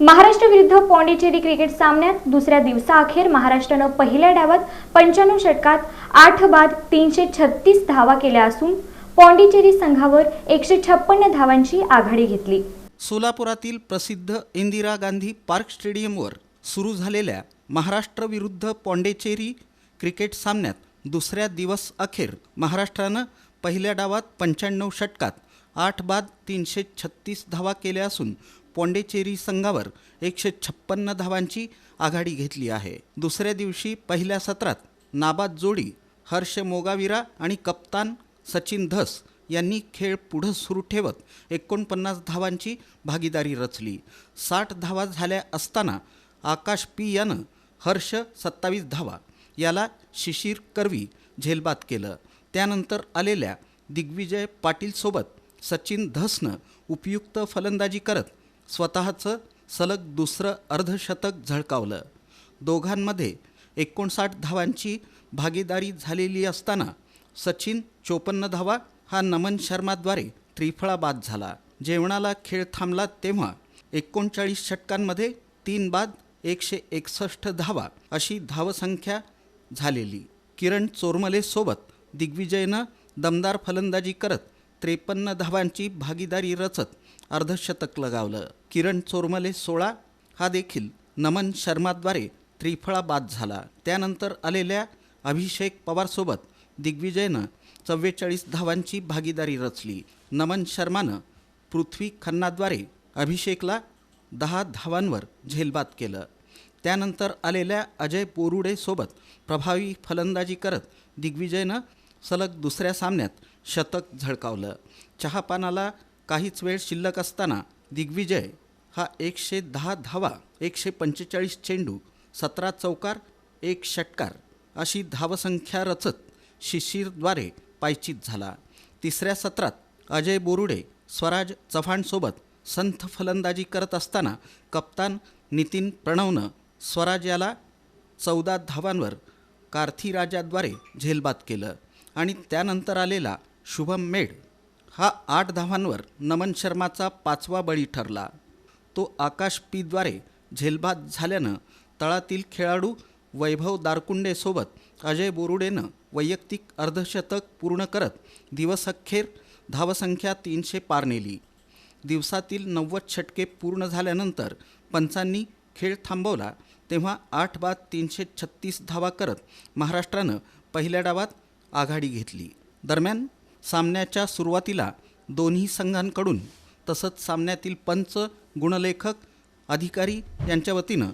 महाराष्ट्र विरुद्ध पॉंडिचेरी क्रिकेट सामन्यात दुसऱ्या दिवसाअखेर महाराष्ट्रानं पहिल्या डावात 95 षटकात 8 बाद 336 धावा केल्या असून पॉंडिचेरी संघावर 156 धावांची आघाडी घेतली। सोलापुरातील प्रसिद्ध इंदिरा गांधी पार्क स्टेडियमवर सुरू झालेल्या महाराष्ट्र विरुद्ध पॉंडिचेरी क्रिकेट सामन्यात दुसऱ्या दिवस अखेर महाराष्ट्रानं पहिल्या डावात 95 षटकात 8 बाद 336 धावा केल्या असून पॉंडिचेरी संघावर 156 धावांची आघाडी घेतली आहे। दुसऱ्या दिवशी पहिल्या सत्रात नाबाद जोडी हर्ष मोगावीरा आणि कप्तान सचिन धस यांनी खेळ पुढे सुरू ठेवत 49 धावांची भागीदारी रचली। 60 धावा झाल्या असताना आकाश पी यानं हर्ष 27 धावा याला शिशिर करवी झेलबाद केलं। त्यानंतर आलेल्या दिग्विजय पाटील सोबत सचिन धसनं उपयुक्त फलंदाजी करत स्वतःचं सलग दुसरं अर्धशतक झळकावलं। दोघांमध्ये 59 धावांची भागीदारी झालेली असताना सचिन 54 धावा हा नमन शर्माद्वारे त्रिफळा बाद झाला। जेवणाला खेळ थांबला तेव्हा 39 षटकांमध्ये 3 बाद 161 धावा अशी धावसंख्या झालेली। किरण चोरमले सोबत दिग्विजयनं दमदार फलंदाजी करत 53 धावांची भागीदारी रचत अर्धशतक लगावलं। किरण चोरमले 16 हा देखील नमन शर्माद्वारे त्रिफळा बाद झाला। त्यानंतर आलेल्या अभिषेक पवारसोबत दिग्विजयनं 44 धावांची भागीदारी रचली। नमन शर्मानं पृथ्वी खन्नाद्वारे अभिषेकला 10 धावांवर झेलबाद केलं। त्यानंतर आलेल्या अजय बोरुडे सोबत प्रभावी फलंदाजी करत दिग्विजयनं सलग दुसऱ्या सामन्यात शतक झळकावलं। चहापानाला काहीच वेळ शिल्लक असताना दिग्विजय हा 110 धावा 145 चेंडू 17 चौकार 1 षटकार अशी धावसंख्या रचत शिशिरद्वारे पायचीत झाला। तिसऱ्या सत्रात अजय बोरुडे स्वराज चव्हाणसोबत संथ फलंदाजी करत असताना कप्तान नितीन प्रणवनं स्वराज याला 14 धावांवर कार्थीराजाद्वारे झेलबाद केलं आणि त्यानंतर आलेला शुभम मेड हा 8 धावांवर नमन शर्माचा 5वा बळी ठरला। तो आकाश पीद्वारे झेलबाद झाल्यानं तळातील खेळाडू वैभव दारकुंडेसोबत अजय बोरुडेनं वैयक्तिक अर्धशतक पूर्ण करत दिवसअखेर धावसंख्या 300 पार नेली। दिवसातील 90 षटके पूर्ण झाल्यानंतर पंचांनी खेळ थांबवला तेव्हा 8 बाद 336 धावा करत महाराष्ट्रानं पहिल्या डावात आघाडी घेतली। दरम्यान सामन्याच्या सुरुवातीला दोन्ही संघांकडून तसंच सामन्यातील पंच गुणलेखक अधिकारी यांच्या वतीनं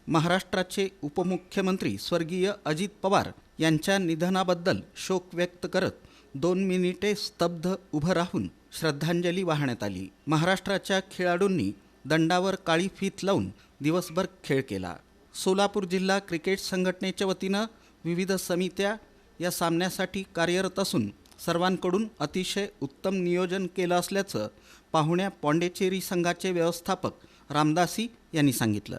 महाराष्ट्राचे उपमुख्यमंत्री स्वर्गीय अजित पवार यांच्या निधनाबद्दल शोक व्यक्त करत 2 मिनिटे स्तब्ध उभं राहून श्रद्धांजली वाहण्यात आली। महाराष्ट्राच्या खेळाडूंनी दंडावर काळी फीत लावून दिवसभर खेळ केला। सोलापूर जिल्हा क्रिकेट संघटनेच्या वतीनं विविध समित्या या सामन्यासाठी कार्यरत असून सर्वांकडून अतिशय उत्तम नियोजन केलं असल्याचं पाहुण्या पॉंडिचेरी संघाचे व्यवस्थापक रामदासी यांनी सांगितलं।